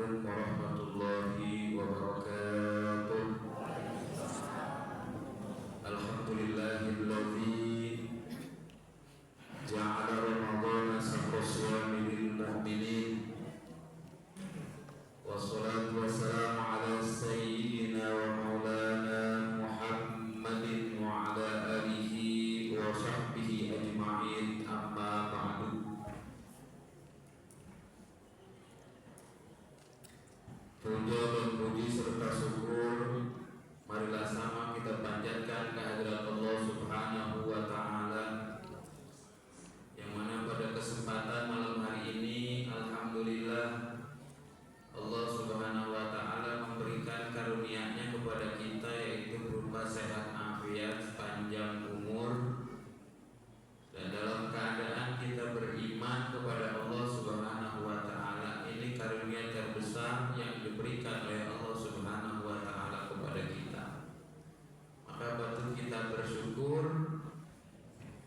Assalamualaikum warahmatullahi wabarakatuh. Alhamdulillahilladzi ja'ala Ramadhana shahra shiyami lil mu'minin. Wassalatu wassalamu ala sayyidina wa maulana Muhammadin wa ala alihi wa sahbihi ajma'in, amma ba'du. Puja dan puji serta syukur marilah sama kita panjatkan kehadirat Allah Subhanahu wa Ta'ala, yang mana pada kesempatan malam hari ini alhamdulillah Allah Subhanahu wa Ta'ala memberikan karunia-Nya kepada kita, yaitu berupa sehat afiat, panjang umur, dan dalam keadaan kita beriman kepada Allah Subhanahu wa Ta'ala. Ini karunia terbesar yang diberikan oleh Allah Subhanahu wa Ta'ala kepada kita. Maka patut kita bersyukur,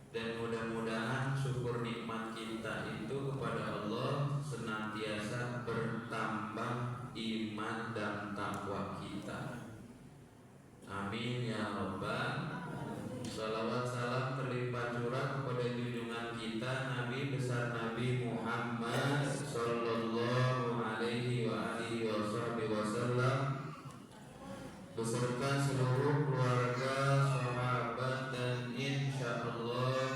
dan mudah-mudahan syukur nikmat kita itu kepada Allah senantiasa bertambah iman dan takwa kita. Amin ya rabbal. Salawat salam terlimpah curah kepada junjungan kita Nabi besar Nabi Muhammad sallallahu alaihi wa alihi wasallam, beserta seluruh keluarga, sahabat, dan insyaallah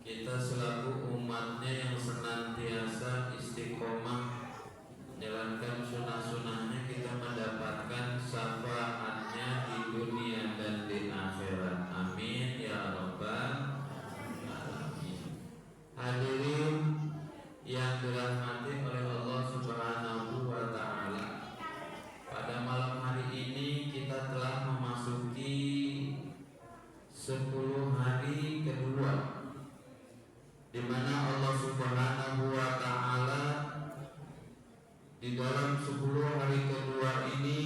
kita selaku umatnya yang senantiasa istiqomah menjalankan sunnah-sunnahnya, kita mendapatkan syafaatnya di dunia dan di akhirat. Amin ya rabbal alamin. Hadirin yang dirahmati oleh Allah Subhanahu wa Ta'ala, pada malam hari ini kita telah memasuki 10 hari kedua, di mana Allah Subhanahu wa Ta'ala di dalam 10 hari kedua ini,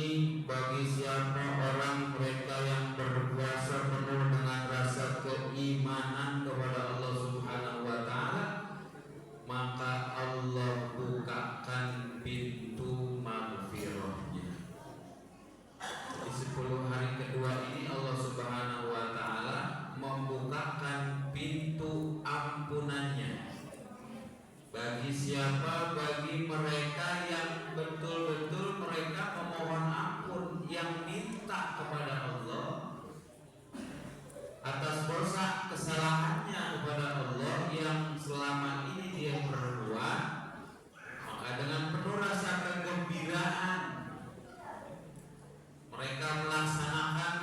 bagi siapa orang mereka yang berpuasa penuh dengan rasa keimanan kepada Allah Subhanahu wa Ta'ala, maka Allah bukakan pintu maghfirahnya. Di 10 hari kedua ini Allah Subhanahu wa Ta'ala membukakan pintu ampunannya bagi siapa, bagi mereka yang betul-betul mereka memohon ampun, yang minta kepada Allah atas dosa kesalahannya kepada Allah yang selama ini dia perbuat. Maka dengan penuh rasa kegembiraan mereka melaksanakan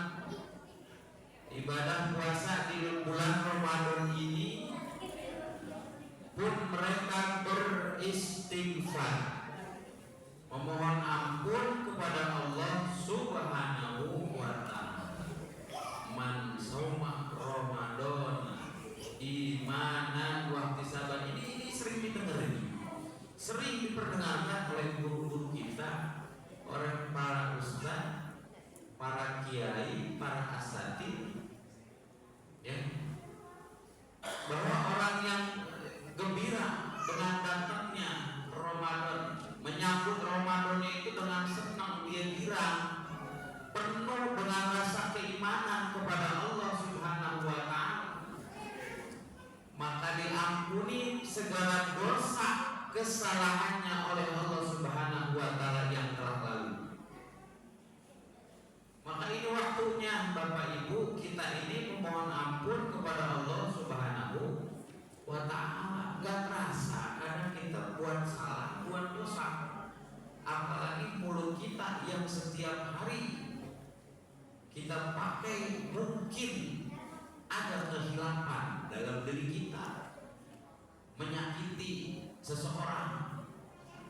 ibadah puasa di bulan Ramadan ini, pun mereka beristighfar, memohon ampun kepada Allah Subhanahu wa Ta'ala. Man shoma Ramadan imanan wa ihtisaban, ini sering didengar, sering diperdengarkan oleh guru-guru kita, orang para ustaz, para kiai, para asatidz, ya, bahwa orang yang gembira dengan datangnya Ramadan, menyambut Ramadannya itu dengan senang, dia girang, penuh dengan rasa keimanan kepada Allah Subhanahu wa Ta'ala, maka diampuni segala dosa kesalahannya oleh Allah Subhanahu wa Ta'ala yang telah lalu. Maka ini waktunya Bapak Ibu kita ini memohon ampun kepada Allah Subhanahu wa Ta'ala. Gak terasa kadang kita buat salah, buat dosa, apalagi mulut kita yang setiap hari kita pakai, mungkin ada kehilapan dalam diri kita, menyakiti seseorang,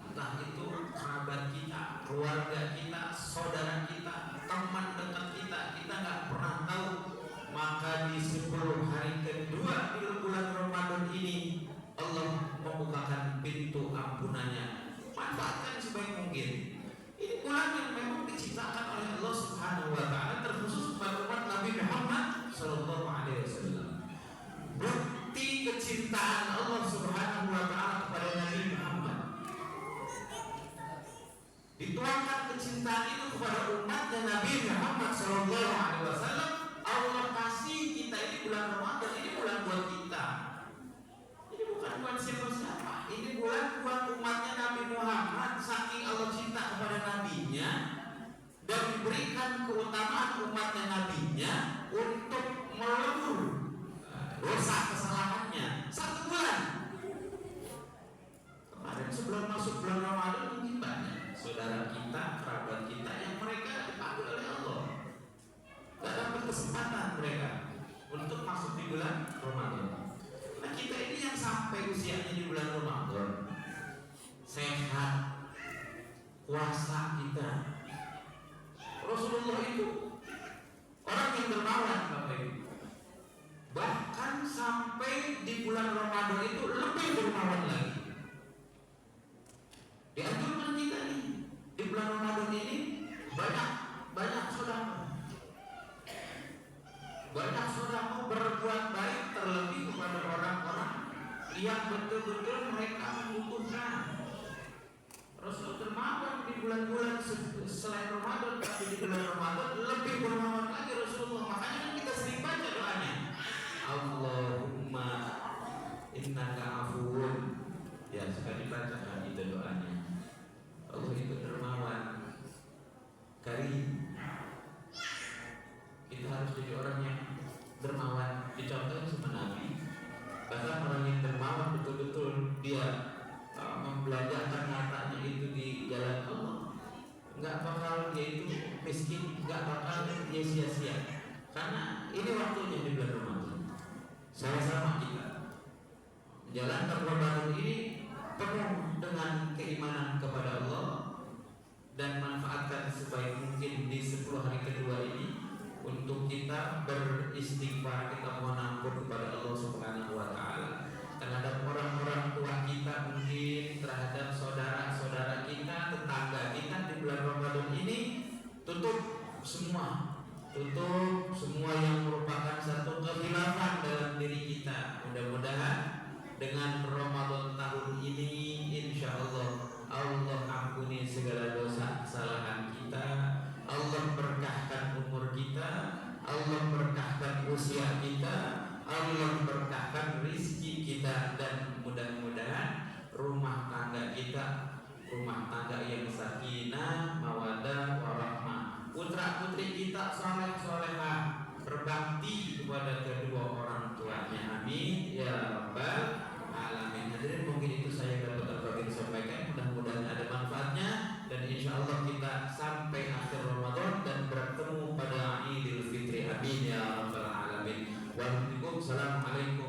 entah itu kerabat kita, keluarga kita, saudara kita, teman dekat kita, kita nggak pernah tahu. Maka di 10 hari kedua di bulan Ramadan ini Allah membukakan pintu ampunannya. Manfaatkan sebaik mungkin. Ini bulan yang memang diciptakan oleh Allah Subhanahu wa Ta'ala, terkhusus kepada umat Nabi Muhammad sallallahu alaihi wasallam. Bukti kecintaan Allah Subhanahu wa Ta'ala kepada Nabi Muhammad dituangkan kecintaan itu kepada umatnya Nabi Muhammad SAW. Allah kasih kita ini bulan Ramadan, ini bulan buat kita. Ini bukan buat siapa-siapa. Ini bulan buat umatnya Nabi Muhammad. Saking Allah cinta kepada nabinya dan diberikan keutamaan umatnya nabinya untuk melebur dosa kesalahannya 1 bulan. Kemarin sebelum masuk bulan Ramadan mungkin banyak saudara kita, kerabat kita yang mereka dipanggil oleh Allah, gak dapat kesempatan mereka untuk masuk di bulan Ramadan. Nah kita ini yang sampai usianya di bulan Ramadan sehat, puasa kita. Rasulullah itu orang yang dermawan Bapak Ibu. Bahkan sampai di bulan Ramadan itu lebih dermawan lagi. Dianjurkan kita nih di bulan Ramadan ini banyak saudara, berbuat baik, terlebih kepada orang-orang yang betul-betul mereka membutuhkan. Rasul dermawan di bulan-bulan selain Ramadan, tapi di bulan Ramadan lebih dermawan lagi Rasulullah. Makanya kan kita sering baca doanya, Allahumma innaka afuwun. Ya, sekali bacakan itu doanya. Allah itu dermawan, karim. Kita harus jadi orang yang dermawan. Dicontohin sama Nabi. Bahkan orang yang dermawan betul-betul dia membelanjakan hartanya itu di jalan Allah, nggak bakal dia itu miskin, nggak bakal dia sia-sia. Karena ini waktunya di bulan Ramadan. Sama-sama kita menjalankan Ramadan ini penuh dengan keimanan kepada Allah dan manfaatkan sebaik mungkin di 10 hari kedua ini untuk kita beristighfar, kita mohon ampun kepada Allah Subhanahu wa taala terhadap orang-orang tua kita, mungkin terhadap saudara-saudara kita, tetangga kita di bulan Ramadan ini. Tutup semua yang merupakan satu kehilafan dalam diri kita. Mudah-mudahan dengan Ramadan tahun ini insya Allah ampuni segala dosa kesalahan kita, Allah berkahkan umur kita, Allah berkahkan usia kita, Allah berkahkan rizki kita, dan mudah-mudahan rumah tangga kita rumah tangga yang sakinah, mawaddah, warahmah, putra-putri kita soleh-solehah, berbakti kepada kedua orang tuanya. Amin ya rabbal alamin. Hadirin, mungkin itu saya dapat berbagi sampaikan. Mudah-mudahan ada manfaatnya dan insya Allah kita sampai akhir Ramadan dan bertemu pada Idul Fitri. Amin ya rabbal alamin. Wassalamualaikum